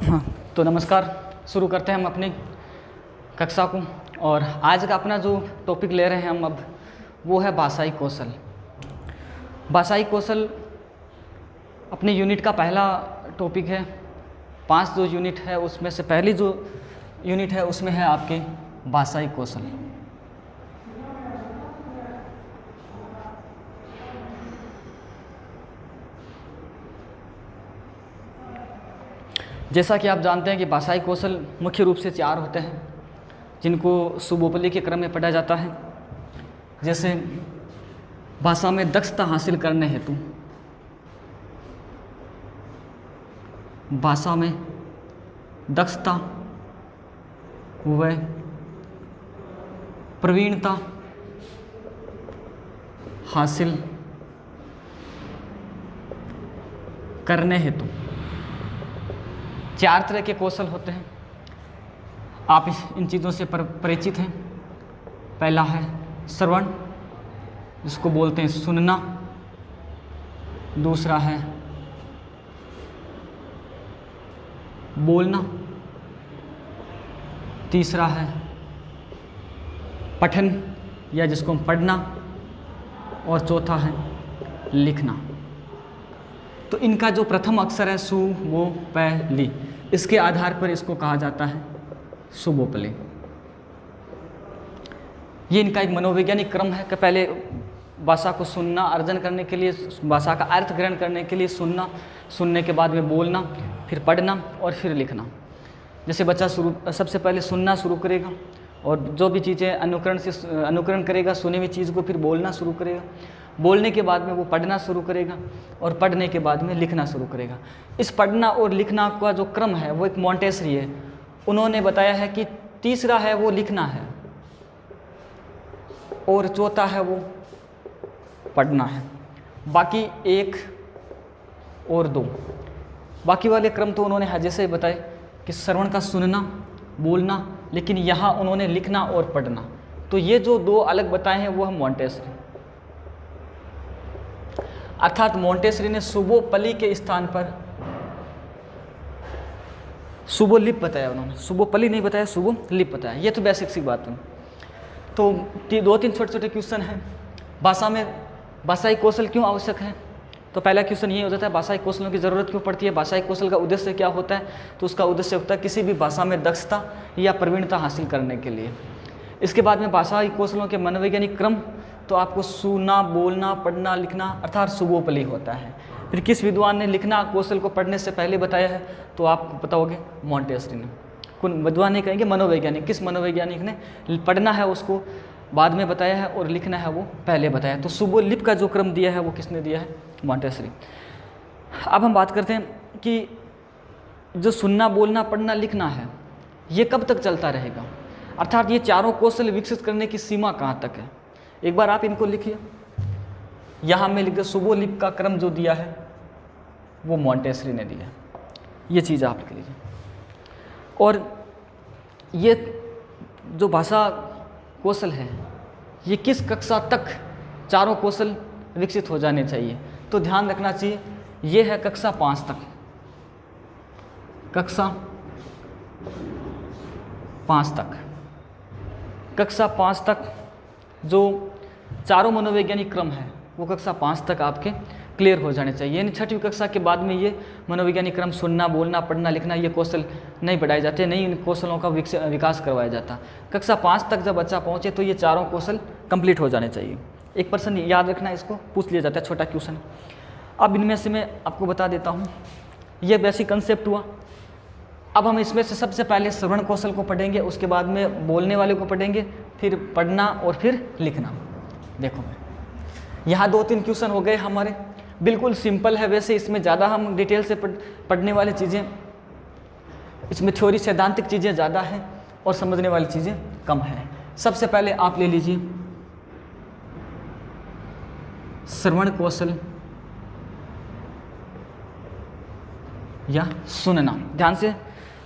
हाँ, तो नमस्कार। शुरू करते हैं हम अपनी कक्षा को। और आज का अपना जो टॉपिक ले रहे हैं हम अब, वो है भाषाई कौशल। भाषाई कौशल अपनी यूनिट का पहला टॉपिक है। 5 जो यूनिट है उसमें से पहली जो यूनिट है उसमें है आपके भाषाई कौशल। जैसा कि आप जानते हैं कि भाषाई कौशल मुख्य रूप से 4 होते हैं, जिनको सुबोपली के क्रम में पढ़ा जाता है। जैसे भाषा में दक्षता हासिल करने हेतु, भाषा में दक्षता व प्रवीणता हासिल करने हेतु 4 तरह के कौशल होते हैं। आप इन चीज़ों से परिचित हैं। पहला है श्रवण, जिसको बोलते हैं सुनना। दूसरा है बोलना। तीसरा है पठन, या जिसको हम पढ़ना। और चौथा है लिखना। तो इनका जो प्रथम अक्षर है सु, वो, प, ली, इसके आधार पर इसको कहा जाता है सुबोपली। ये इनका एक मनोवैज्ञानिक क्रम है कि पहले भाषा को सुनना, अर्जन करने के लिए, भाषा का अर्थ ग्रहण करने के लिए सुनना, सुनने के बाद में बोलना, फिर पढ़ना और फिर लिखना। जैसे बच्चा सबसे पहले सुनना शुरू करेगा और जो भी चीज़ें अनुकरण करेगा, सुनी हुई चीज़ को फिर बोलना शुरू करेगा। बोलने के बाद में वो पढ़ना शुरू करेगा और पढ़ने के बाद में लिखना शुरू करेगा। इस पढ़ना और लिखना का जो क्रम है वो एक मॉन्टेसरी है। उन्होंने बताया है कि तीसरा है वो लिखना है और चौथा है वो पढ़ना है। बाकी 1 और 2 बाकी वाले क्रम तो उन्होंने जैसे बताए कि श्रवण का सुनना, बोलना, लेकिन यहाँ उन्होंने लिखना और पढ़ना। तो ये जो 2 अलग बताए हैं वो है मॉन्टेसरी। अर्थात मॉन्टेसरी ने सुबोपली के स्थान पर सुबोलिप बताया। उन्होंने सुबोपली नहीं बताया, सुबोलिप बताया। ये तो बेसिक सी बात है। तो 2-3 छोटे-छोटे क्वेश्चन हैं। भाषा में भाषाई कौशल क्यों आवश्यक है? तो पहला क्वेश्चन ये हो जाता है, भाषाई कौशलों की ज़रूरत क्यों पड़ती है? भाषाई कौशल का उद्देश्य क्या होता है? तो उसका उद्देश्य होता है किसी भी भाषा में दक्षता या प्रवीणता हासिल करने के लिए। इसके बाद में भाषाई कौशलों के मनोवैज्ञानिक क्रम, तो आपको सुनना, बोलना, पढ़ना, लिखना अर्थात सुबोपली होता है। फिर किस विद्वान ने लिखना कौशल को पढ़ने से पहले बताया है? तो आप बताओगे मॉन्टेसरी ने। कौन विद्वान नहीं कहेंगे, मनोवैज्ञानिक। किस मनोवैज्ञानिक ने पढ़ना है उसको बाद में बताया है और लिखना है वो पहले बताया है। तो सुबोलिप का जो क्रम दिया है वो किसने दिया है? मॉन्टेसरी। अब हम बात करते हैं कि जो सुनना, बोलना, पढ़ना, लिखना है, ये कब तक चलता रहेगा? अर्थात ये चारों कौशल विकसित करने की सीमा कहाँ तक है? एक बार आप इनको लिखिए। यहाँ में लिख दो सुबोलिप का क्रम जो दिया है वो मॉन्टेसरी ने दिया है। ये चीज़ आप लिख लीजिए। और ये जो भाषा कौशल है ये किस कक्षा तक चारों कौशल विकसित हो जाने चाहिए? तो ध्यान रखना चाहिए ये है कक्षा 5 तक। कक्षा 5 तक, कक्षा 5 तक जो चारों मनोवैज्ञानिक क्रम है वो कक्षा 5 तक आपके क्लियर हो जाने चाहिए। यानी 6वीं कक्षा के बाद में ये मनोवैज्ञानिक क्रम सुनना, बोलना, पढ़ना, लिखना, ये कौशल नहीं पढ़ाए जाते, नहीं इन कौशलों का विकास करवाया जाता। कक्षा 5 तक जब बच्चा पहुँचे तो ये चारों कौशल कंप्लीट हो जाने चाहिए। एक पर्सन याद रखना, इसको पूछ लिया जाता है, छोटा क्वेश्चन। अब इनमें से मैं आपको बता देता हूँ। ये बेसिक कंसेप्ट हुआ। अब हम इसमें से सबसे पहले श्रवण कौशल को पढ़ेंगे, उसके बाद में बोलने वाले को पढ़ेंगे, फिर पढ़ना और फिर लिखना। देखो यहाँ 2-3 क्वेश्चन हो गए हमारे, बिल्कुल सिंपल है। वैसे इसमें ज़्यादा हम डिटेल से पढ़ने वाली चीज़ें, इसमें थ्योरी सैद्धांतिक चीज़ें ज़्यादा हैं और समझने वाली चीज़ें कम हैं। सबसे पहले आप ले लीजिए श्रवण कौशल या सुनना। ध्यान से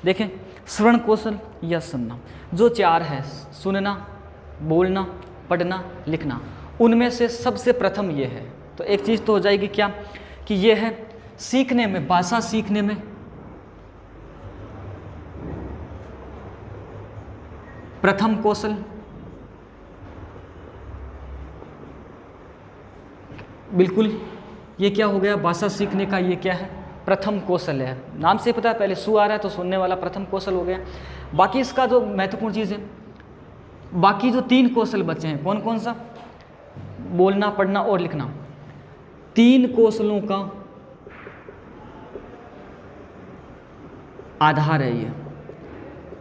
देखें, श्रवण कौशल या सुनना, जो 4 है, सुनना, बोलना, पढ़ना, लिखना, उनमें से सबसे प्रथम ये है। तो एक चीज़ तो हो जाएगी क्या कि ये है सीखने में, भाषा सीखने में प्रथम कौशल, बिल्कुल ये क्या हो गया, भाषा सीखने का ये क्या है, प्रथम कौशल है। नाम से पता है, पहले सु आ रहा है तो सुनने वाला प्रथम कौशल हो गया। बाकी इसका जो महत्वपूर्ण चीज़ है, बाकी जो 3 कौशल बचे हैं, कौन कौन सा, बोलना, पढ़ना और लिखना, 3 कौशलों का आधार है ये,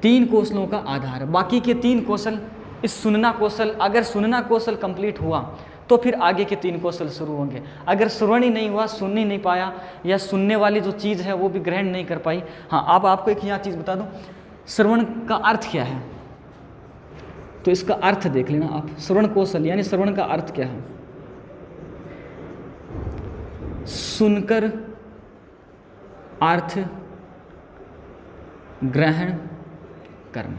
3 कौशलों का आधार है। बाकी के 3 कौशल, इस सुनना कौशल, अगर सुनना कौशल कंप्लीट हुआ तो फिर आगे के 3 कौशल शुरू होंगे। अगर श्रवण ही नहीं हुआ, सुन ही नहीं पाया, या सुनने वाली जो चीज़ है वो भी ग्रहण नहीं कर पाई। हाँ, अब आपको एक यहाँ चीज़ बता दूँ, श्रवण का अर्थ क्या है, तो इसका अर्थ देख लेना आप। श्रवण कौशल यानी श्रवण का अर्थ क्या है, सुनकर अर्थ ग्रहण करना,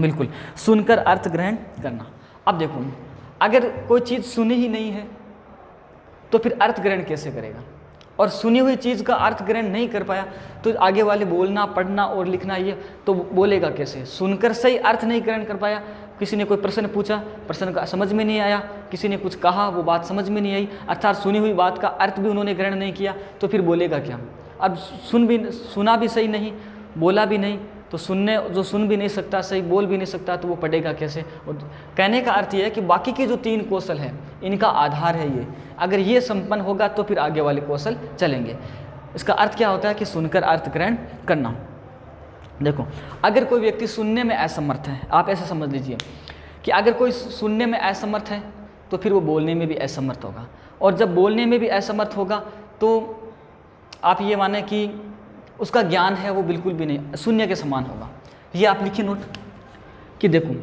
बिल्कुल, सुनकर अर्थ ग्रहण करना। अब देखो, अगर कोई चीज़ सुनी ही नहीं है तो फिर अर्थ ग्रहण कैसे करेगा, और सुनी हुई चीज़ का अर्थ ग्रहण नहीं कर पाया तो आगे वाले बोलना, पढ़ना और लिखना ये तो बोलेगा कैसे। सुनकर सही अर्थ नहीं ग्रहण कर पाया, किसी ने कोई प्रश्न पूछा, प्रश्न का समझ में नहीं आया, किसी ने कुछ कहा, वो बात समझ में नहीं आई, अर्थात सुनी हुई बात का अर्थ भी उन्होंने ग्रहण नहीं किया, तो फिर बोलेगा क्या। अब सुना भी सही नहीं, बोला भी नहीं, तो जो सुन भी नहीं सकता, सही बोल भी नहीं सकता, तो वो पढ़ेगा कैसे। और कहने का अर्थ ये है कि बाकी के जो 3 कौशल हैं, इनका आधार है ये। अगर ये संपन्न होगा तो फिर आगे वाले कौशल चलेंगे। इसका अर्थ क्या होता है कि सुनकर अर्थ ग्रहण करना। देखो, अगर कोई व्यक्ति सुनने में असमर्थ है, आप ऐसे समझ लीजिए कि अगर कोई सुनने में असमर्थ है तो फिर वो बोलने में भी असमर्थ होगा, और जब बोलने में भी असमर्थ होगा तो आप ये माने कि उसका ज्ञान है वो बिल्कुल भी नहीं, शून्य के समान होगा। ये आप लिखिए नोट कि देखो,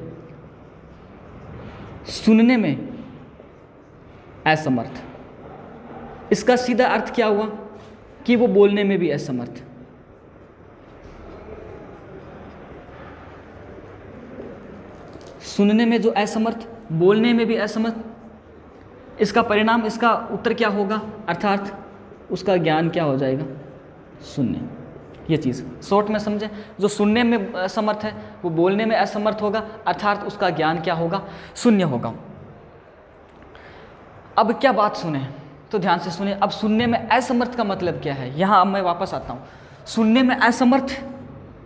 सुनने में असमर्थ, इसका सीधा अर्थ क्या हुआ कि वो बोलने में भी असमर्थ। सुनने में जो असमर्थ, बोलने में भी असमर्थ, इसका परिणाम, इसका उत्तर क्या होगा, अर्थात उसका ज्ञान क्या हो जाएगा, शून्य। ये चीज़ शॉर्ट में समझें, जो सुनने में असमर्थ है वो बोलने में असमर्थ होगा, अर्थात उसका ज्ञान क्या होगा, शून्य होगा। अब क्या बात सुने, तो ध्यान से सुने। अब सुनने में असमर्थ का मतलब क्या है, यहाँ अब मैं वापस आता हूँ। सुनने में असमर्थ,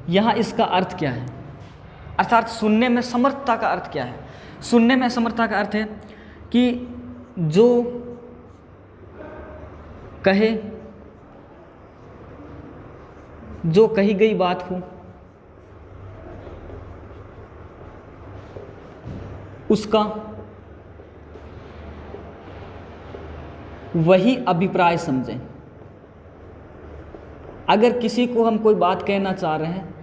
यहाँ इसका अर्थ क्या है, अर्थात सुनने में समर्थता का अर्थ क्या है। सुनने में असमर्थता का अर्थ है कि जो कहे, जो कही गई बात हो उसका वही अभिप्राय समझें। अगर किसी को हम कोई बात कहना चाह रहे हैं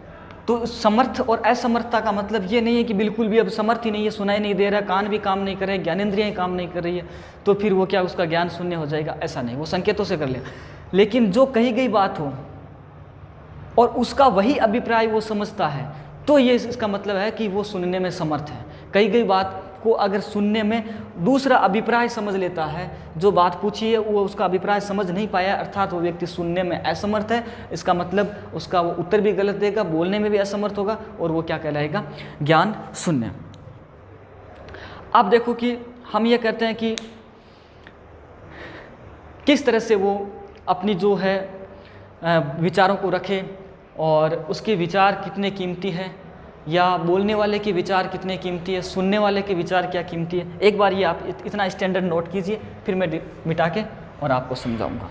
तो समर्थ और असमर्थता का मतलब ये नहीं है कि बिल्कुल भी अब समर्थ ही नहीं है, सुनाई नहीं दे रहा, कान भी काम नहीं कर रहे, ज्ञानेंद्रियाँ काम नहीं कर रही है, तो फिर वो क्या, उसका ज्ञान शून्य हो जाएगा, ऐसा नहीं, वो संकेतों से कर ले। लेकिन जो कही गई बात हो और उसका वही अभिप्राय वो समझता है, तो ये इसका मतलब है कि वो सुनने में समर्थ है। कही गई बात को अगर सुनने में दूसरा अभिप्राय समझ लेता है, जो बात पूछी है वो उसका अभिप्राय समझ नहीं पाया, अर्थात वो व्यक्ति सुनने में असमर्थ है। इसका मतलब उसका वो उत्तर भी गलत देगा, बोलने में भी असमर्थ होगा, और वो क्या कहलाएगा, ज्ञान शून्य। अब देखो कि हम ये कहते हैं कि किस तरह से वो अपनी जो है विचारों को रखे, और उसके विचार कितने कीमती हैं, या बोलने वाले के विचार कितने कीमती है, सुनने वाले के विचार क्या कीमती है। एक बार ये आप इतना स्टैंडर्ड नोट कीजिए, फिर मैं मिटा के और आपको समझाऊंगा।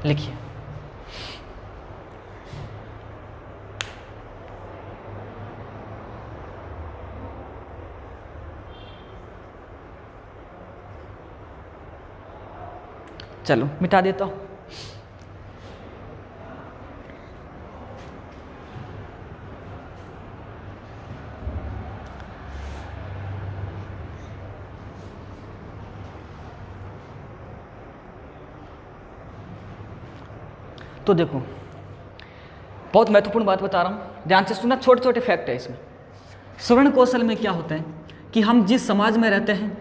लिखिए, चलो मिटा देता हूँ। तो देखो, बहुत महत्वपूर्ण बात बता रहा हूँ, ध्यान से सुनना, छोटे छोटे फैक्ट है इसमें। श्रवण कौशल में क्या होता है कि हम जिस समाज में रहते हैं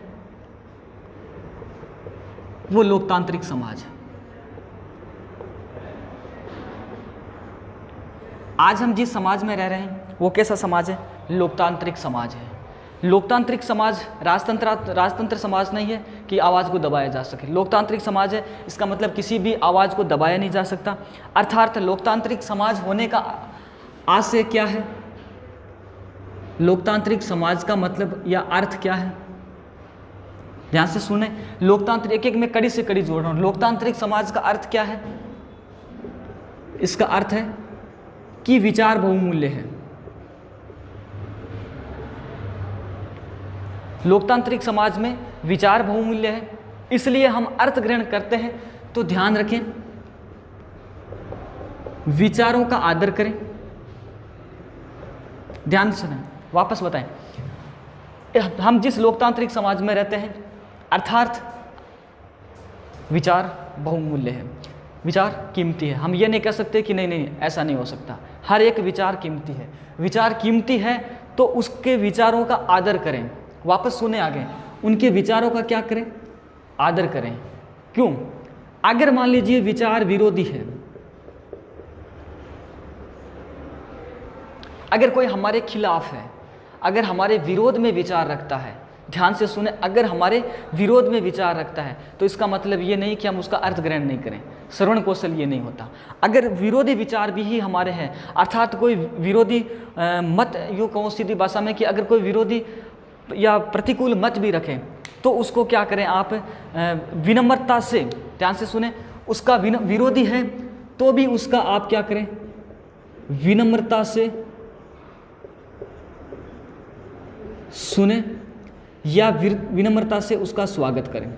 वो लोकतांत्रिक समाज है। आज हम जिस समाज में रह रहे हैं वो कैसा समाज है? लोकतांत्रिक समाज है। लोकतांत्रिक समाज राजतंत्र समाज नहीं है कि आवाज़ को दबाया जा सके। लोकतांत्रिक समाज है, इसका मतलब किसी भी आवाज़ को दबाया नहीं जा सकता। अर्थात लोकतांत्रिक समाज होने का आशय क्या है? लोकतांत्रिक समाज का मतलब या अर्थ क्या है? ध्यान से सुने, लोकतांत्रिक एक एक मैं कड़ी से कड़ी जोड़ रहा हूँ। लोकतांत्रिक समाज का अर्थ क्या है? इसका अर्थ है कि विचार बहुमूल्य है। लोकतांत्रिक समाज में विचार बहुमूल्य है, इसलिए हम अर्थ ग्रहण करते हैं तो ध्यान रखें, विचारों का आदर करें। ध्यान सुनें, वापस बताएं, हम जिस लोकतांत्रिक समाज में रहते हैं अर्थात विचार बहुमूल्य है, विचार कीमती है। हम ये नहीं कह सकते कि नहीं ऐसा नहीं हो सकता। हर एक विचार कीमती है। विचार कीमती है तो उसके विचारों का आदर करें। वापस सुने आगे, उनके विचारों का क्या करें? आदर करें। क्यों? अगर मान लीजिए विचार विरोधी है, अगर कोई हमारे खिलाफ है, अगर हमारे विरोध में विचार रखता है, ध्यान से सुने, अगर हमारे विरोध में विचार रखता है तो इसका मतलब ये नहीं कि हम उसका अर्थ ग्रहण नहीं करें। श्रवण कौशल ये नहीं होता। अगर विरोधी विचार भी ही हमारे हैं, अर्थात कोई विरोधी मत, यूँ कहूँ सीधी भाषा में कि अगर कोई विरोधी या प्रतिकूल मत भी रखें तो उसको क्या करें आप? विनम्रता से, ध्यान से सुने, उसका विरोधी है तो भी उसका आप क्या करें? विनम्रता से सुने या विनम्रता से उसका स्वागत करें।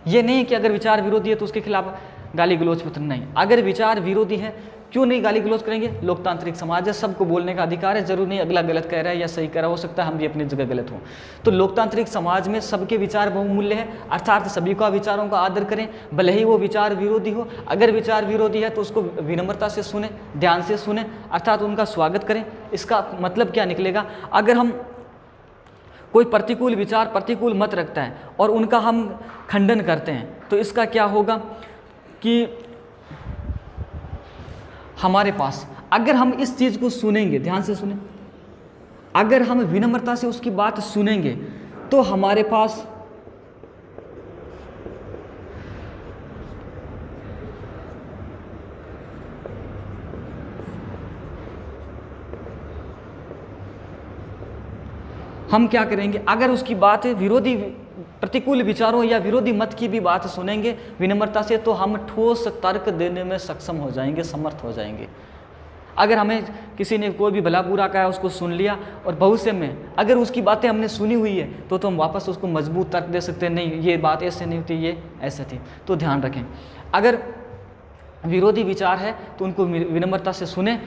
ये नहीं कि अगर विचार विरोधी है तो उसके खिलाफ गाली गलौज पत्र नहीं। अगर विचार विरोधी है क्यों नहीं गाली गलौज करेंगे? लोकतांत्रिक समाज है, सबको बोलने का अधिकार है। जरूर नहीं अगला गलत कह रहा है या सही कह रहा है, हो सकता है हम भी अपनी जगह गलत हों। तो लोकतांत्रिक समाज में सबके विचार बहुमूल्य है, अर्थात सभी का विचारों का आदर करें, भले ही वो विचार विरोधी हो। अगर विचार विरोधी है तो उसको विनम्रता से सुने, ध्यान से सुने, अर्थात उनका स्वागत करें। इसका मतलब क्या निकलेगा? अगर हम कोई प्रतिकूल विचार, प्रतिकूल मत रखता है और उनका हम खंडन करते हैं तो इसका क्या होगा कि हमारे पास, अगर हम इस चीज़ को सुनेंगे, ध्यान से सुने, अगर हम विनम्रता से उसकी बात सुनेंगे तो हमारे पास हम क्या करेंगे? अगर उसकी बात विरोधी प्रतिकूल विचारों या विरोधी मत की भी बात सुनेंगे विनम्रता से तो हम ठोस तर्क देने में सक्षम हो जाएंगे, समर्थ हो जाएंगे। अगर हमें किसी ने कोई भी भला बुरा कहा, उसको सुन लिया और भविष्य में अगर उसकी बातें हमने सुनी हुई है तो हम वापस उसको मजबूत तर्क दे सकते हैं, नहीं ये बात ऐसे नहीं होती, ये ऐसे थी। तो ध्यान रखें, अगर विरोधी विचार है तो उनको विनम्रता से सुने,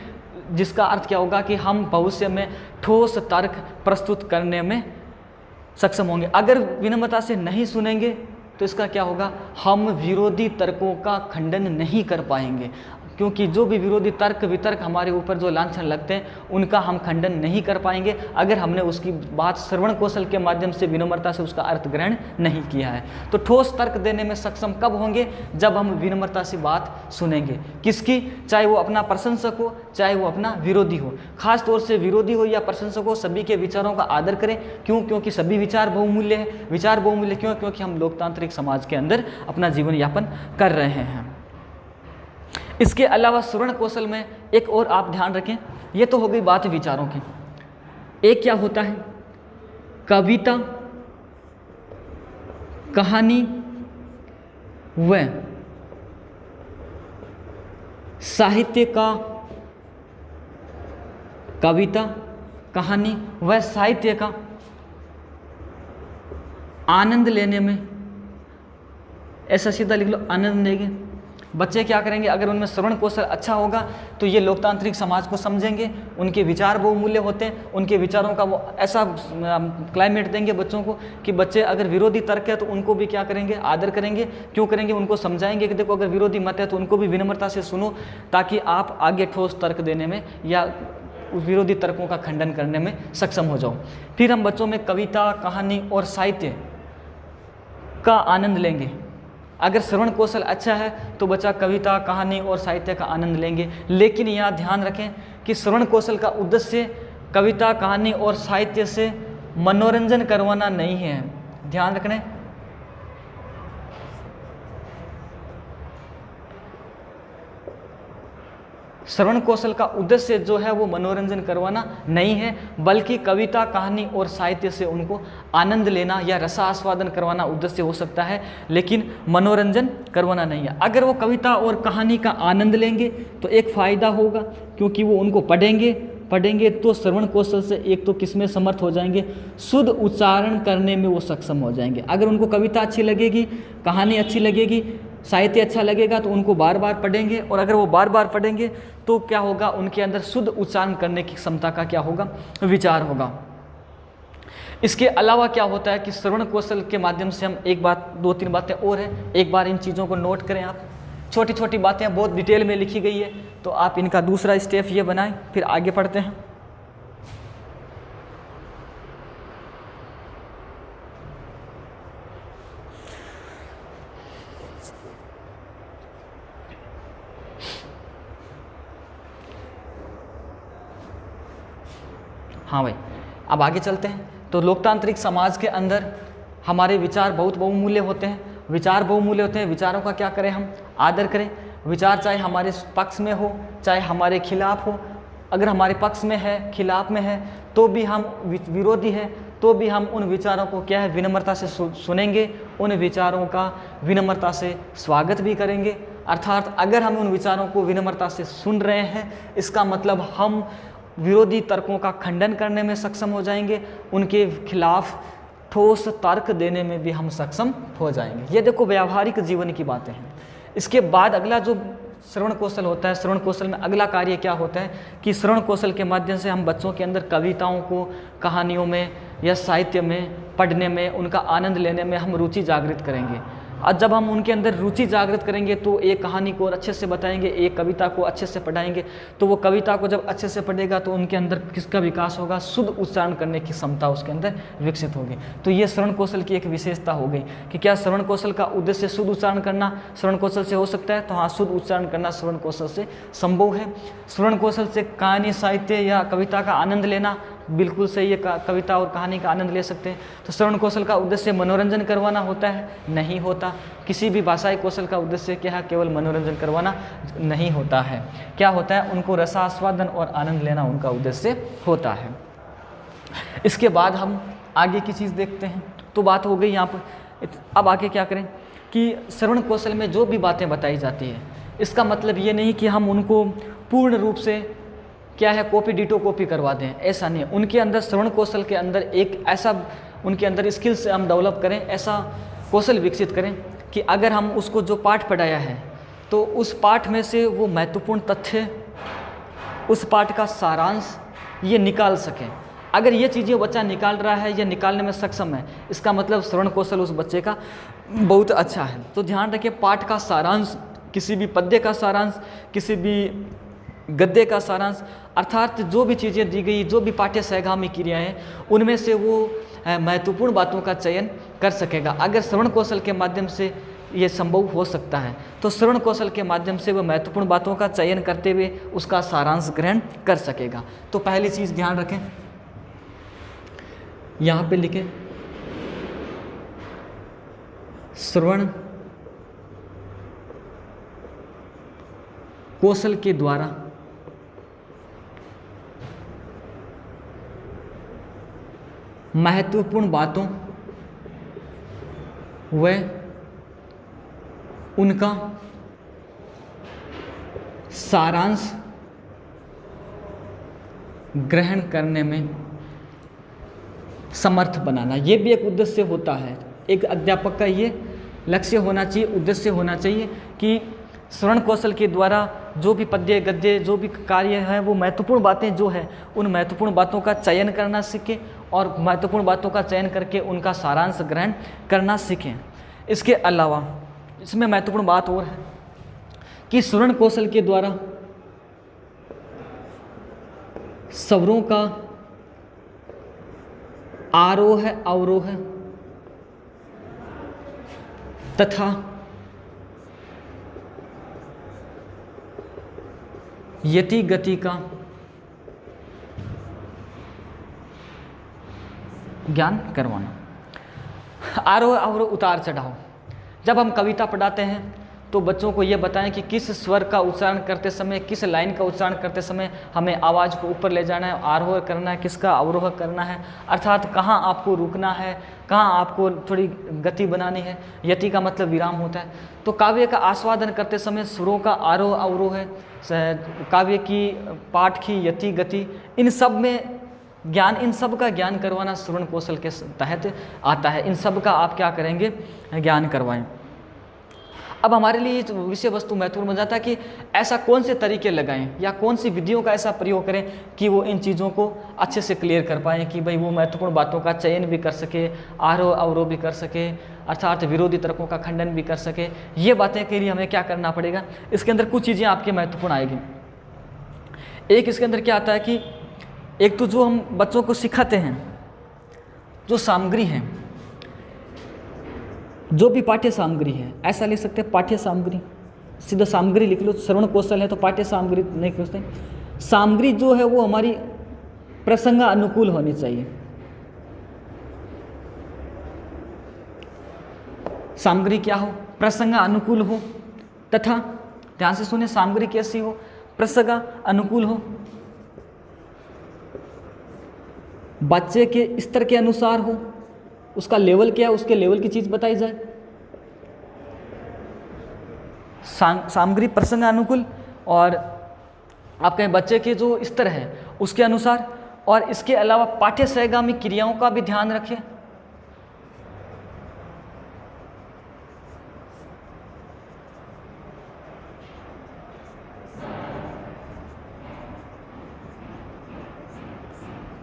जिसका अर्थ क्या होगा कि हम भविष्य में ठोस तर्क प्रस्तुत करने में सक्षम होंगे। अगर विनम्रता से नहीं सुनेंगे तो इसका क्या होगा? हम विरोधी तर्कों का खंडन नहीं कर पाएंगे, क्योंकि जो भी विरोधी तर्क वितर्क हमारे ऊपर जो लांछन लगते हैं उनका हम खंडन नहीं कर पाएंगे अगर हमने उसकी बात श्रवण कौशल के माध्यम से विनम्रता से उसका अर्थ ग्रहण नहीं किया है। तो ठोस तर्क देने में सक्षम कब होंगे? जब हम विनम्रता से बात सुनेंगे। किसकी? चाहे वो अपना प्रशंसक हो, चाहे वो अपना विरोधी हो। खास तौर से विरोधी हो या प्रशंसक हो, सभी के विचारों का आदर करें। क्यों? क्योंकि सभी विचार बहुमूल्य है। विचार बहुमूल्य क्यों? क्योंकि हम लोकतांत्रिक समाज के अंदर अपना जीवन यापन कर रहे हैं। इसके अलावा श्रवण कौशल में एक और आप ध्यान रखें, ये तो हो गई बात विचारों की। एक क्या होता है? कविता, कहानी व साहित्य का, कविता, कहानी व साहित्य का आनंद लेने में, ऐसा सीधा लिख लो, आनंद लेंगे। बच्चे क्या करेंगे? अगर उनमें श्रवण कौशल अच्छा होगा तो ये लोकतांत्रिक समाज को समझेंगे, उनके विचार बहुमूल्य होते हैं, उनके विचारों का वो ऐसा क्लाइमेट देंगे बच्चों को कि बच्चे अगर विरोधी तर्क है तो उनको भी क्या करेंगे? आदर करेंगे। क्यों करेंगे? उनको समझाएंगे कि देखो अगर विरोधी मत है तो उनको भी विनम्रता से सुनो, ताकि आप आगे ठोस तर्क देने में या विरोधी तर्कों का खंडन करने में सक्षम हो जाओ। फिर हम बच्चों में कविता, कहानी और साहित्य का आनंद लेंगे। अगर श्रवण कौशल अच्छा है तो बच्चा कविता, कहानी और साहित्य का आनंद लेंगे। लेकिन यहाँ ध्यान रखें कि श्रवण कौशल का उद्देश्य कविता, कहानी और साहित्य से मनोरंजन करवाना नहीं है। ध्यान रखना। श्रवण कौशल का उद्देश्य जो है वो मनोरंजन करवाना नहीं है, बल्कि कविता, कहानी और साहित्य से उनको आनंद लेना या रसास्वादन करवाना उद्देश्य हो सकता है, लेकिन मनोरंजन करवाना नहीं है। अगर वो कविता और कहानी का आनंद लेंगे तो एक फ़ायदा होगा, क्योंकि वो उनको पढ़ेंगे तो श्रवण कौशल से एक तो किसमें समर्थ हो जाएंगे, शुद्ध उच्चारण करने में वो सक्षम हो जाएंगे। अगर उनको कविता अच्छी लगेगी, कहानी अच्छी लगेगी, साहित्य अच्छा लगेगा तो उनको बार बार पढ़ेंगे, और अगर वो बार बार पढ़ेंगे तो क्या होगा, उनके अंदर शुद्ध उच्चारण करने की क्षमता का क्या होगा, विचार होगा। इसके अलावा क्या होता है कि श्रवण कौशल के माध्यम से हम एक बात, 2-3 बातें और हैं, एक बार इन चीज़ों को नोट करें आप। छोटी छोटी बातें बहुत डिटेल में लिखी गई है, तो आप इनका दूसरा स्टेप ये बनाएं, फिर आगे पढ़ते हैं। हाँ भाई, अब आगे चलते हैं। तो लोकतांत्रिक समाज के अंदर हमारे विचार बहुत बहुमूल्य होते हैं। विचार बहुमूल्य होते हैं, विचारों का क्या करें, हम आदर करें। विचार चाहे हमारे पक्ष में हो, चाहे हमारे खिलाफ हो। अगर हमारे पक्ष में है, खिलाफ में है, तो भी हम विरोधी है, तो भी हम उन विचारों को क्या है, विनम्रता से सुनेंगे, उन विचारों का विनम्रता से स्वागत भी करेंगे। अर्थात अगर हम उन विचारों को विनम्रता से सुन रहे हैं, इसका मतलब हम विरोधी तर्कों का खंडन करने में सक्षम हो जाएंगे, उनके खिलाफ ठोस तर्क देने में भी हम सक्षम हो जाएंगे। ये देखो व्यावहारिक जीवन की बातें हैं। इसके बाद अगला जो श्रवण कौशल होता है, श्रवण कौशल में अगला कार्य क्या होता है कि श्रवण कौशल के माध्यम से हम बच्चों के अंदर कविताओं को, कहानियों में या साहित्य में पढ़ने में, उनका आनंद लेने में हम रुचि जागृत करेंगे। और जब हम उनके अंदर रुचि जागृत करेंगे तो एक कहानी को अच्छे से बताएंगे, एक कविता को अच्छे से पढ़ाएंगे, तो वो कविता को जब अच्छे से पढ़ेगा तो उनके अंदर किसका विकास होगा, शुद्ध उच्चारण करने की क्षमता उसके अंदर विकसित होगी। तो ये श्रवण कौशल की एक विशेषता हो गई कि क्या श्रवण कौशल का उद्देश्य शुद्ध उच्चारण करना श्रवण कौशल से हो सकता है, तो हाँ, शुद्ध उच्चारण करना श्रवण कौशल से संभव है। श्रवण कौशल से कहानी, साहित्य या कविता का आनंद लेना बिल्कुल सही है, कविता और कहानी का आनंद ले सकते हैं। तो श्रवण कौशल का उद्देश्य मनोरंजन करवाना होता है, नहीं होता। किसी भी भाषाई कौशल का उद्देश्य क्या है, केवल मनोरंजन करवाना नहीं होता है। क्या होता है, उनको रसास्वादन और आनंद लेना उनका उद्देश्य होता है। इसके बाद हम आगे की चीज़ देखते हैं। तो बात हो गई यहाँ पर। अब आगे क्या करें कि श्रवण कौशल में जो भी बातें बताई जाती है, इसका मतलब ये नहीं कि हम उनको पूर्ण रूप से क्या है, कॉपी डिटो कॉपी करवा दें, ऐसा नहीं है। उनके अंदर श्रवण कौशल के अंदर एक ऐसा, उनके अंदर स्किल्स हम डेवलप करें, ऐसा कौशल विकसित करें कि अगर हम उसको जो पाठ पढ़ाया है तो उस पाठ में से वो महत्वपूर्ण तथ्य, उस पाठ का सारांश ये निकाल सकें। अगर ये चीज़ें बच्चा निकाल रहा है या निकालने में सक्षम है, इसका मतलब श्रवण कौशल उस बच्चे का बहुत अच्छा है। तो ध्यान रखिए, पाठ का सारांश, किसी भी पद्य का सारांश, किसी भी गद्य का सारांश, अर्थात जो भी चीज़ें दी गई, जो भी पाठ्य सहगामी क्रियाएं हैं, उनमें से वो महत्वपूर्ण बातों का चयन कर सकेगा। अगर श्रवण कौशल के माध्यम से ये संभव हो सकता है, तो श्रवण कौशल के माध्यम से वह महत्वपूर्ण बातों का चयन करते हुए उसका सारांश ग्रहण कर सकेगा। तो पहली चीज़ ध्यान रखें, यहाँ पे लिखें, श्रवण कौशल के द्वारा महत्वपूर्ण बातों व उनका सारांश ग्रहण करने में समर्थ बनाना, ये भी एक उद्देश्य होता है। एक अध्यापक का ये लक्ष्य होना चाहिए, उद्देश्य होना चाहिए कि श्रवण कौशल के द्वारा जो भी पद्य, गद्य, जो भी कार्य है, वो महत्वपूर्ण बातें जो है, उन महत्वपूर्ण बातों का चयन करना सीखें और महत्वपूर्ण बातों का चयन करके उनका सारांश ग्रहण करना सीखें। इसके अलावा इसमें महत्वपूर्ण बात और है कि श्रवण कौशल के द्वारा स्वरों का आरोह, अवरोह तथा यति गति का ज्ञान करवाना। आरोह अवरोह उतार चढ़ाव, जब हम कविता पढ़ाते हैं तो बच्चों को ये बताएं कि किस स्वर का उच्चारण करते समय, किस लाइन का उच्चारण करते समय हमें आवाज़ को ऊपर ले जाना है, आरोह करना है, किसका अवरोह करना है, अर्थात कहाँ आपको रुकना है, कहाँ आपको थोड़ी गति बनानी है। यति का मतलब विराम होता है। तो काव्य का आस्वादन करते समय स्वरों का आरोह अवरोह है, काव्य की पाठ की यति गति, इन सब में ज्ञान, इन सब का ज्ञान करवाना श्रवण कौशल के तहत आता है। इन सब का आप क्या करेंगे, ज्ञान करवाएं। अब हमारे लिए विषय वस्तु महत्वपूर्ण बन जाता है कि ऐसा कौन से तरीके लगाएं या कौन सी विधियों का ऐसा प्रयोग करें कि वो इन चीज़ों को अच्छे से क्लियर कर पाएँ, कि भाई वो महत्वपूर्ण बातों का चयन भी कर सके, आरोह अवरोह भी कर सके, अर्थात विरोधी तर्कों का खंडन भी कर सके। ये बातें के लिए हमें क्या करना पड़ेगा, इसके अंदर कुछ चीज़ें आपके महत्वपूर्ण आएगी। एक इसके अंदर क्या आता है कि एक तो जो हम बच्चों को सिखाते हैं, जो सामग्री है, जो भी पाठ्य सामग्री है, ऐसा लिख सकते हैं पाठ्य सामग्री, सीधा सामग्री लिख लो। श्रवण कौशल है तो पाठ्य सामग्री नहीं लिखते। सामग्री जो है वो हमारी प्रसंग अनुकूल होनी चाहिए। सामग्री क्या हो, प्रसंग अनुकूल हो, तथा ध्यान से सुने, सामग्री कैसी हो, प्रसंग अनुकूल हो, बच्चे के स्तर के अनुसार हो, उसका लेवल क्या है, उसके लेवल की चीज़ बताई जाए। सामग्री प्रसंग अनुकूल और आपके बच्चे के जो स्तर है उसके अनुसार, और इसके अलावा पाठ्य सहगामी क्रियाओं का भी ध्यान रखें।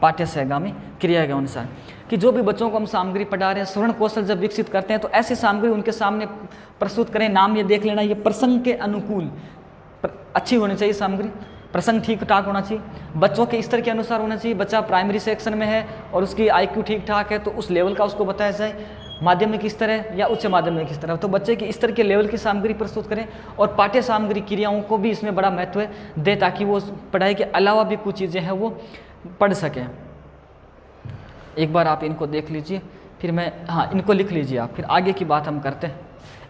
पाठ्य सहगामी क्रिया के अनुसार कि जो भी बच्चों को हम सामग्री पढ़ा रहे हैं, श्रवण कौशल जब विकसित करते हैं तो ऐसी सामग्री उनके सामने प्रस्तुत करें। नाम ये देख लेना, ये प्रसंग के अनुकूल अच्छी होनी चाहिए सामग्री, प्रसंग ठीक ठाक होना चाहिए, बच्चों के स्तर के अनुसार होना चाहिए। बच्चा प्राइमरी सेक्शन में है और उसकी IQ ठीक ठाक है तो उस लेवल का उसको बताया जाए, माध्यमिक स्तर है या उच्च माध्यमिक स्तर है तो बच्चे के स्तर के लेवल की सामग्री प्रस्तुत करें। और पाठ्य सामग्री क्रियाओं को भी इसमें बड़ा महत्व दे ताकि वो पढ़ाई के अलावा भी कुछ चीज़ें हैं वो पढ़ सकें। एक बार आप इनको देख लीजिए, फिर मैं इनको लिख लीजिए आप, फिर आगे की बात हम करते हैं।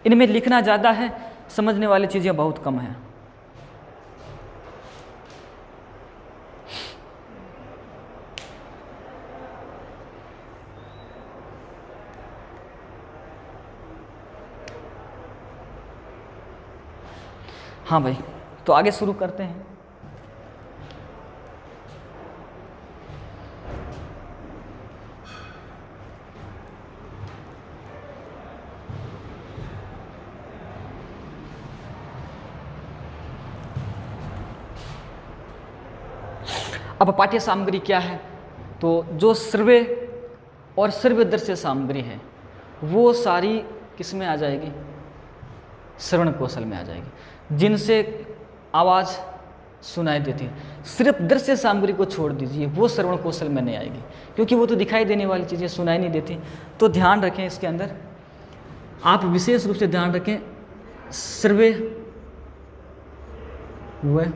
इनमें लिखना ज़्यादा है, समझने वाली चीज़ें बहुत कम हैं। हाँ भाई, तो आगे शुरू करते हैं। अब पाठ्य सामग्री क्या है, तो जो श्रव्य और श्रव्य दृश्य सामग्री है वो सारी किस में आ जाएगी, श्रवण कौशल में आ जाएगी, जिनसे आवाज़ सुनाई देती है। सिर्फ दृश्य सामग्री को छोड़ दीजिए, वो श्रवण कौशल में नहीं आएगी क्योंकि वो तो दिखाई देने वाली चीज़ें सुनाई नहीं देती। तो ध्यान रखें, इसके अंदर आप विशेष रूप से ध्यान रखें, श्रव्य व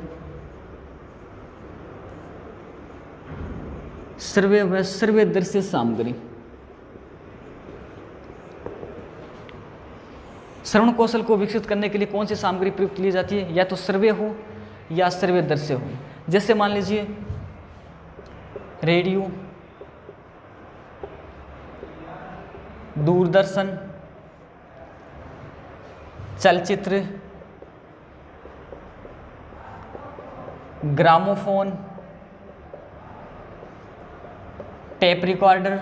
श्रव्य दृश्य सामग्री। श्रवण कौशल को विकसित करने के लिए कौन सी सामग्री प्रयुक्त की जाती है, या तो श्रव्य हो या श्रव्य दृश्य हो। जैसे मान लीजिए रेडियो, दूरदर्शन, चलचित्र, ग्रामोफोन, टेप रिकॉर्डर,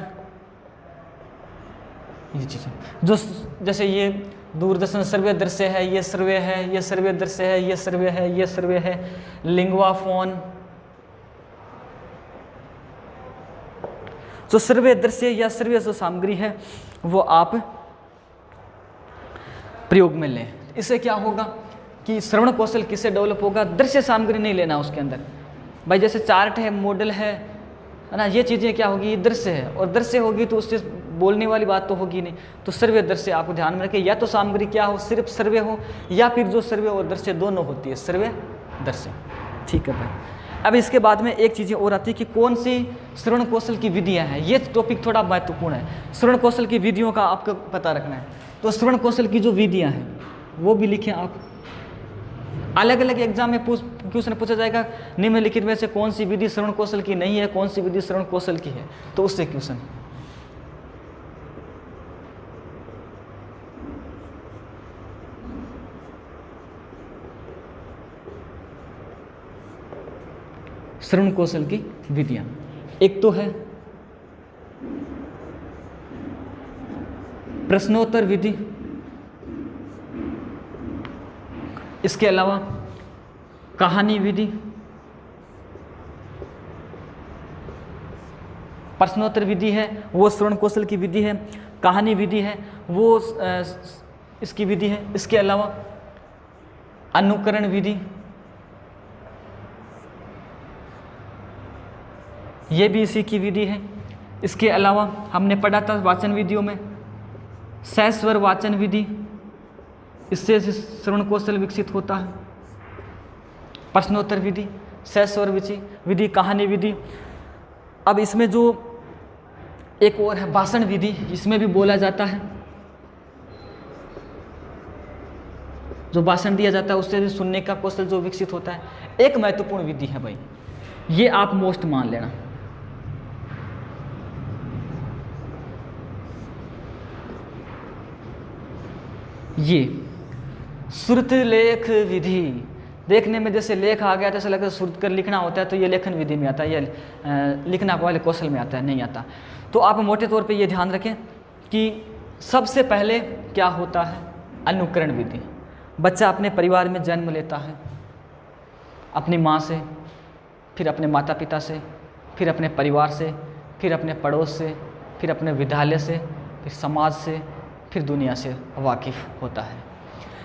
ये चीज़ें जो जैसे ये दूरदर्शन श्रव्य दृश्य है, ये श्रव्य है, ये श्रव्य दृश्य है, ये श्रव्य है, ये श्रव्य है। लिंग्वाफोन, जो श्रव्य दृश्य या श्रव्य जो सामग्री है वो आप प्रयोग में लें। इससे क्या होगा कि श्रवण कौशल किससे डेवलप होगा, दृश्य सामग्री नहीं लेना उसके अंदर। भाई जैसे चार्ट है, मॉडल है ना, ये चीज़ें क्या होगी, ये दृश्य है, और दृश्य होगी तो उससे बोलने वाली बात तो होगी नहीं। तो श्रव्य दृश्य आपको ध्यान में रखें, या तो सामग्री क्या हो, सिर्फ श्रव्य हो, या फिर जो श्रव्य और दृश्य दोनों होती है, श्रव्य दृश्य। ठीक है भाई। अब इसके बाद में एक चीज़ें और आती है कि कौन सी श्रवण कौशल की विधियां हैं। ये टॉपिक थोड़ा महत्वपूर्ण है, श्रवण कौशल की विधियों का आपको पता रखना है। तो श्रवण कौशल की जो विधियां हैं वो भी लिखें आप। अलग अलग एग्जाम में क्वेश्चन पूछा जाएगा, निम्नलिखित में से कौन सी विधि श्रवण कौशल की नहीं है, कौन सी विधि श्रवण कौशल की है, तो उससे क्वेश्चन। श्रवण कौशल की विधियां, एक तो है प्रश्नोत्तर विधि, इसके अलावा कहानी विधि। प्रश्नोत्तर विधि है वो श्रवण कौशल की विधि है, कहानी विधि है वो इसकी विधि है। इसके अलावा अनुकरण विधि, ये भी इसी की विधि है। इसके अलावा हमने पढ़ा था वाचन विधियों में सहस्वर वाचन विधि, इससे श्रवण कौशल विकसित होता है। प्रश्नोत्तर विधि, सहस्वर विधि, कहानी विधि। अब इसमें जो एक और है भाषण विधि, इसमें भी बोला जाता है, जो भाषण दिया जाता है उससे भी सुनने का कौशल जो विकसित होता है। एक महत्वपूर्ण विधि है भाई, ये आप मोस्ट मान लेना, ये श्रुत लेख विधि। देखने में जैसे लेख आ गया तो ऐसा लगता है श्रुत कर लिखना होता है, तो ये लेखन विधि में आता है, ये लिखना वाले कौशल में आता है, नहीं आता। तो आप मोटे तौर पे ये ध्यान रखें कि सबसे पहले क्या होता है, अनुकरण विधि। बच्चा अपने परिवार में जन्म लेता है, अपनी माँ से, फिर अपने माता पिता से, फिर अपने परिवार से, फिर अपने पड़ोस से, फिर अपने विद्यालय से, फिर समाज से, फिर दुनिया से वाकिफ़ होता है।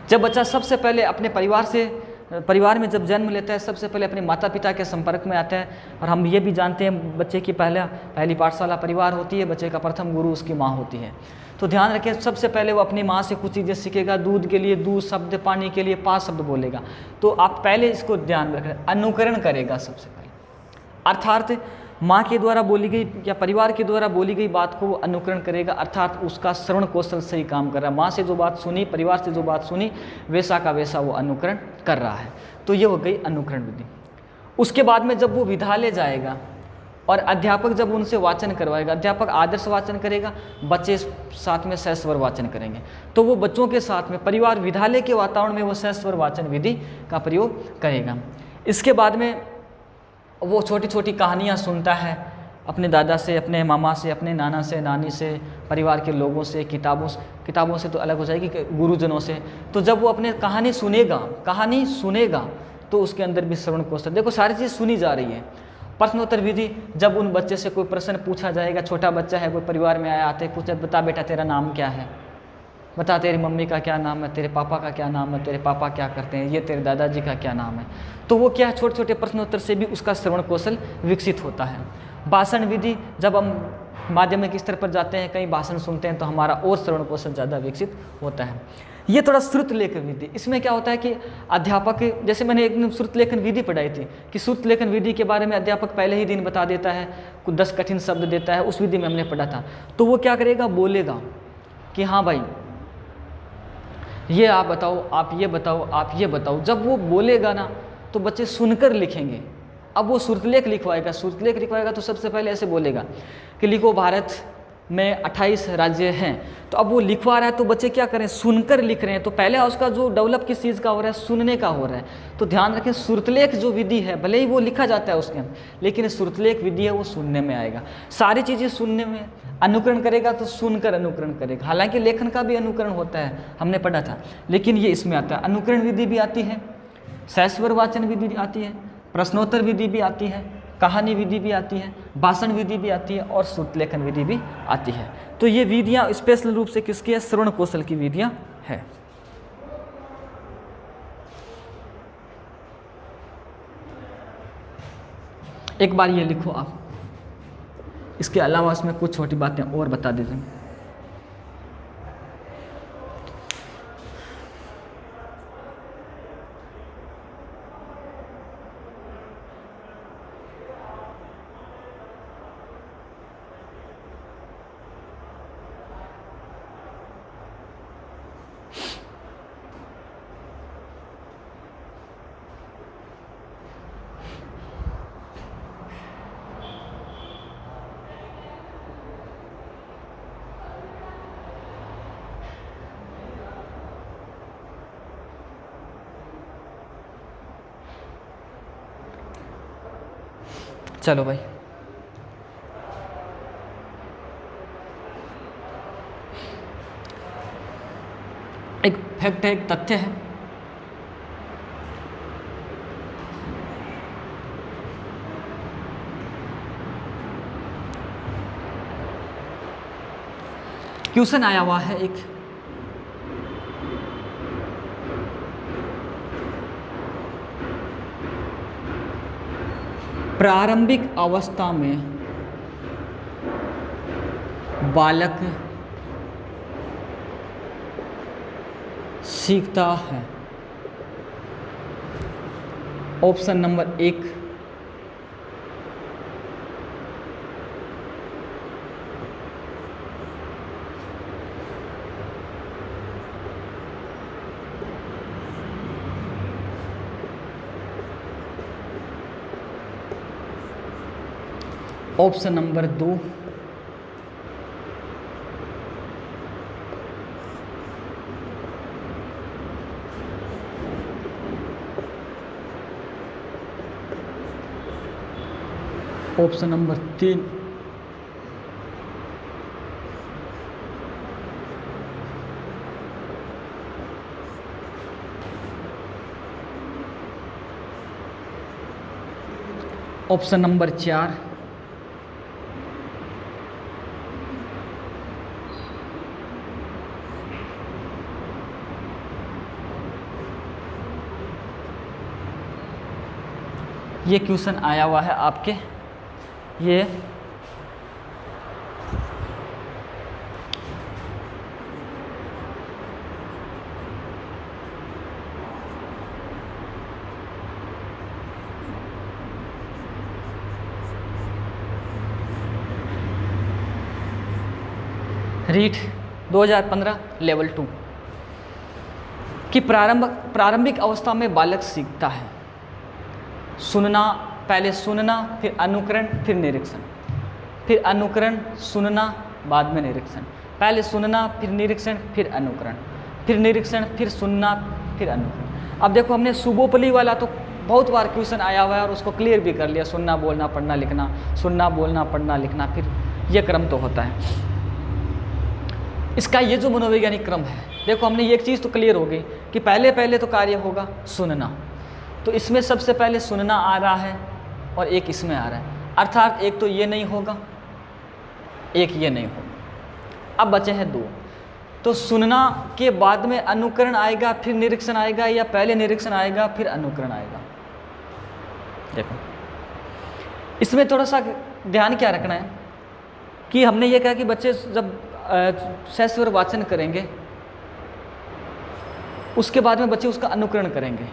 जब बच्चा सबसे पहले अपने परिवार में जब जन्म लेता है, सबसे पहले अपने माता पिता के संपर्क में आता है। और हम ये भी जानते हैं बच्चे की पहली पाठशाला परिवार होती है, बच्चे का प्रथम गुरु उसकी माँ होती है। तो ध्यान रखें, सबसे पहले वो अपनी माँ से कुछ चीज़ें सीखेगा। दूध के लिए दूध शब्द, पानी के लिए पा शब्द बोलेगा। तो आप पहले इसको ध्यान रखें, अनुकरण करेगा सबसे पहले, अर्थात माँ के द्वारा बोली गई या परिवार के द्वारा बोली गई बात को वो अनुकरण करेगा, अर्थात उसका श्रवण कौशल सही काम कर रहा है। माँ से जो बात सुनी, परिवार से जो बात सुनी, वैसा का वैसा वो अनुकरण कर रहा है। तो ये हो गई अनुकरण विधि। उसके बाद में जब वो विद्यालय जाएगा और अध्यापक जब उनसे वाचन करवाएगा, अध्यापक आदर्श वाचन करेगा, बच्चे साथ में सहस्वर वाचन करेंगे। तो वो बच्चों के साथ में परिवार विद्यालय के वातावरण में वो सहस्वर वाचन विधि का प्रयोग करेगा। इसके बाद में वो छोटी छोटी कहानियाँ सुनता है अपने दादा से, अपने मामा से, अपने नाना से, नानी से, परिवार के लोगों से, किताबों से तो अलग हो जाएगी, गुरुजनों से। तो जब वो अपने कहानी सुनेगा तो उसके अंदर भी श्रवण कौशल, देखो सारी चीज़ सुनी जा रही है। प्रश्नोत्तर विधि, जब उन बच्चे से कोई प्रश्न पूछा जाएगा, छोटा बच्चा है, कोई परिवार में आया, आते पूछे, बता बेटा तेरा नाम क्या है, बता तेरी मम्मी का क्या नाम है, तेरे पापा का क्या नाम है, तेरे पापा क्या करते हैं, ये तेरे दादाजी का क्या नाम है। तो वो क्या, छोटे छोटे प्रश्नोत्तर से भी उसका श्रवण कौशल विकसित होता है। भाषण विधि, जब हम माध्यमिक स्तर पर जाते हैं, कहीं भाषण सुनते हैं, तो हमारा और श्रवण कौशल ज़्यादा विकसित होता है। ये थोड़ा श्रुत लेखन विधि, इसमें क्या होता है कि अध्यापक, जैसे मैंने एक दिन श्रुत लेखन विधि पढ़ाई थी कि श्रुत लेखन विधि के बारे में अध्यापक पहले ही दिन बता देता है, कुछ 10 कठिन शब्द देता है, उस विधि में हमने पढ़ा था। तो वो क्या करेगा, बोलेगा कि हाँ भाई ये आप बताओ, आप ये बताओ, आप ये बताओ। जब वो बोलेगा ना तो बच्चे सुनकर लिखेंगे। अब वो श्रुतलेख लिखवाएगा तो सबसे पहले ऐसे बोलेगा कि लिखो भारत में 28 राज्य हैं। तो अब वो लिखवा रहा है तो बच्चे क्या करें, सुनकर लिख रहे हैं। तो पहले उसका जो डेवलप किस चीज़ का हो रहा है, सुनने का हो रहा है। तो ध्यान रखें, श्रुतलेख जो विधि है, भले ही वो लिखा जाता है उसके अंदर, लेकिन श्रुतलेख विधि है वो सुनने में आएगा। सारी चीज़ें सुनने में, अनुकरण करेगा तो सुनकर अनुकरण करेगा। हालांकि लेखन का भी अनुकरण होता है, हमने पढ़ा था, लेकिन ये इसमें आता है। अनुकरण विधि भी आती है, सहस्वर वाचन विधि आती है, प्रश्नोत्तर विधि भी आती है, कहानी विधि भी आती है, भाषण विधि भी आती है और श्रुतलेखन विधि भी आती है। तो ये विधियाँ स्पेशल रूप से किसकी है, श्रवण कौशल की विधियाँ है। एक बार ये लिखो आप, इसके अलावा इसमें कुछ छोटी बातें और बता दीजिए। चलो भाई, एक फैक्ट है, एक तथ्य है, क्वेश्चन आया हुआ है एक, प्रारंभिक अवस्था में बालक सीखता है। Option number 1 option number 2 option number 3 option number 4 ये क्वेश्चन आया हुआ है आपके, ये रीट 2015 लेवल 2 कि प्रारंभिक अवस्था में बालक सीखता है सुनना, पहले सुनना, फिर अनुकरण, फिर निरीक्षण, फिर अनुकरण, सुनना, बाद में निरीक्षण, पहले सुनना, फिर निरीक्षण, फिर अनुकरण, फिर निरीक्षण, फिर सुनना, फिर अनुकरण। अब देखो, हमने सुबोपली वाला तो बहुत बार क्वेश्चन आया हुआ है और उसको क्लियर भी कर लिया, सुनना, बोलना, पढ़ना, लिखना, सुनना, बोलना, पढ़ना, लिखना, फिर ये क्रम तो होता है। इसका ये जो मनोवैज्ञानिक क्रम है, देखो हमने एक चीज़ तो क्लियर हो गई कि पहले तो कार्य होगा सुनना, तो इसमें सबसे पहले सुनना आ रहा है और एक इसमें आ रहा है, अर्थात एक तो ये नहीं होगा, एक ये नहीं होगा। अब बचे हैं 2, तो सुनना के बाद में अनुकरण आएगा, फिर निरीक्षण आएगा, या पहले निरीक्षण आएगा फिर अनुकरण आएगा। देखो इसमें थोड़ा सा ध्यान क्या रखना है कि हमने ये कहा कि बच्चे जब सहस्वर वाचन करेंगे उसके बाद में बच्चे उसका अनुकरण करेंगे,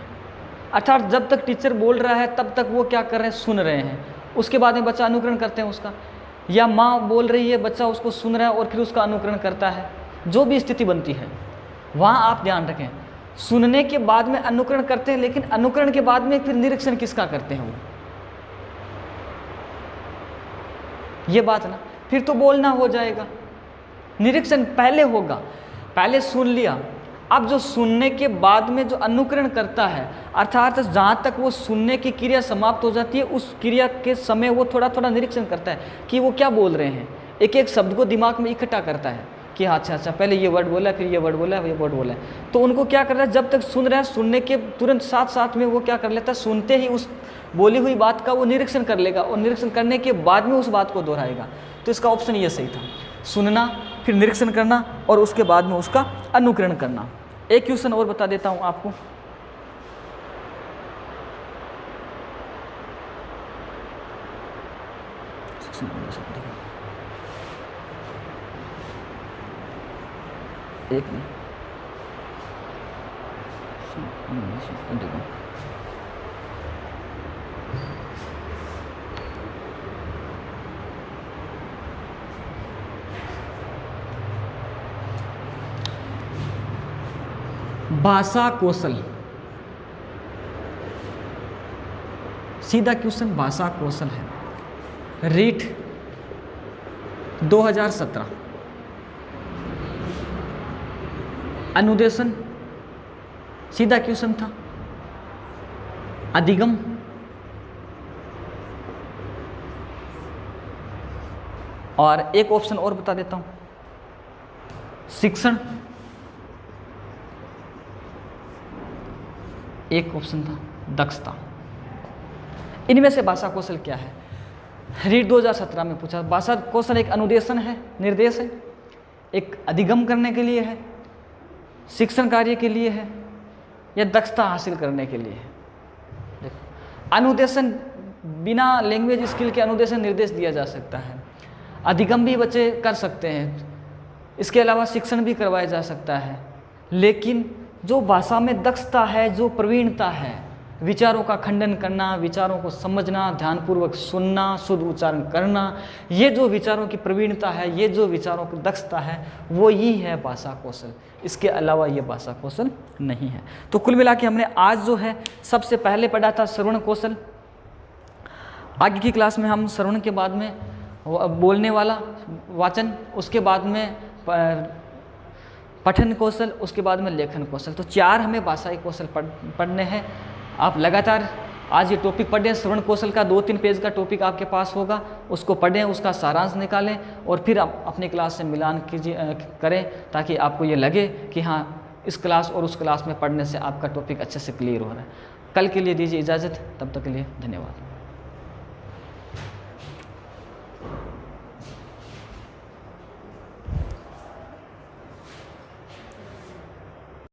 अर्थात जब तक टीचर बोल रहा है तब तक वो क्या कर रहे हैं, सुन रहे हैं, उसके बाद में बच्चा अनुकरण करते हैं उसका, या माँ बोल रही है बच्चा उसको सुन रहा है और फिर उसका अनुकरण करता है, जो भी स्थिति बनती है वहाँ आप ध्यान रखें। सुनने के बाद में अनुकरण करते हैं, लेकिन अनुकरण के बाद में फिर निरीक्षण किसका करते हैं वो, ये बात ना, फिर तो बोलना हो जाएगा, निरीक्षण पहले होगा, पहले सुन लिया, अब जो सुनने के बाद में जो अनुकरण करता है, अर्थात जहाँ तक वो सुनने की क्रिया समाप्त हो जाती है उस क्रिया के समय वो थोड़ा थोड़ा निरीक्षण करता है कि वो क्या बोल रहे हैं, एक एक शब्द को दिमाग में इकट्ठा करता है कि हाँ अच्छा पहले ये वर्ड बोला, फिर ये वर्ड बोला, ये वर्ड बोला है, तो उनको क्या कर रहा है, जब तक सुन रहा है सुनने के तुरंत साथ साथ में वो क्या कर लेता है, सुनते ही उस बोली हुई बात का वो निरीक्षण कर लेगा और निरीक्षण करने के बाद में उस बात को दोहराएगा। तो इसका ऑप्शन ये सही था, सुनना, फिर निरीक्षण करना और उसके बाद में उसका अनुकरण करना। एक क्वेश्चन और बता देता हूँ आपको, एक मिनट देखो, भाषा कौशल, सीधा क्वेश्चन भाषा कौशल है, रीट 2017, अनुदेशन सीधा क्वेश्चन था, अधिगम और एक ऑप्शन और बता देता हूँ, शिक्षण, एक ऑप्शन था दक्षता। इनमें से भाषा कौशल क्या है? रीट 2017 में पूछा। भाषा कौशल एक अनुदेशन है, निर्देश है, एक अधिगम करने के लिए है, शिक्षण कार्य के लिए है, या दक्षता हासिल करने के लिए है। देखो, अनुदेशन बिना लैंग्वेज स्किल के अनुदेशन निर्देश दिया जा सकता है, अधिगम भी बच्चे कर सकते हैं, इसके अलावा शिक्षण भी करवाया जा सकता है। लेकिन जो भाषा में दक्षता है, जो प्रवीणता है, विचारों का खंडन करना, विचारों को समझना, ध्यानपूर्वक सुनना, शुद्ध उच्चारण करना, ये जो विचारों की प्रवीणता है, ये जो विचारों की दक्षता है, वो ही है भाषा कौशल। इसके अलावा ये भाषा कौशल नहीं है। तो कुल मिला के हमने आज जो है सबसे पहले पढ़ा था श्रवण कौशल। आगे की क्लास में हम श्रवण के बाद में बोलने वाला वाचन, उसके बाद में पठन कौशल, उसके बाद में लेखन कौशल। तो 4 हमें भाषाई कौशल पढ़ने हैं। आप लगातार आज ये टॉपिक पढ़ें, श्रवण कौशल का 2-3 पेज का टॉपिक आपके पास होगा, उसको पढ़ें, उसका सारांश निकालें और फिर आप अपनी क्लास से मिलान करें, ताकि आपको ये लगे कि हाँ, इस क्लास और उस क्लास में पढ़ने से आपका टॉपिक अच्छे से क्लियर हो रहा है। कल के लिए दीजिए इजाज़त, तब तक के लिए धन्यवाद।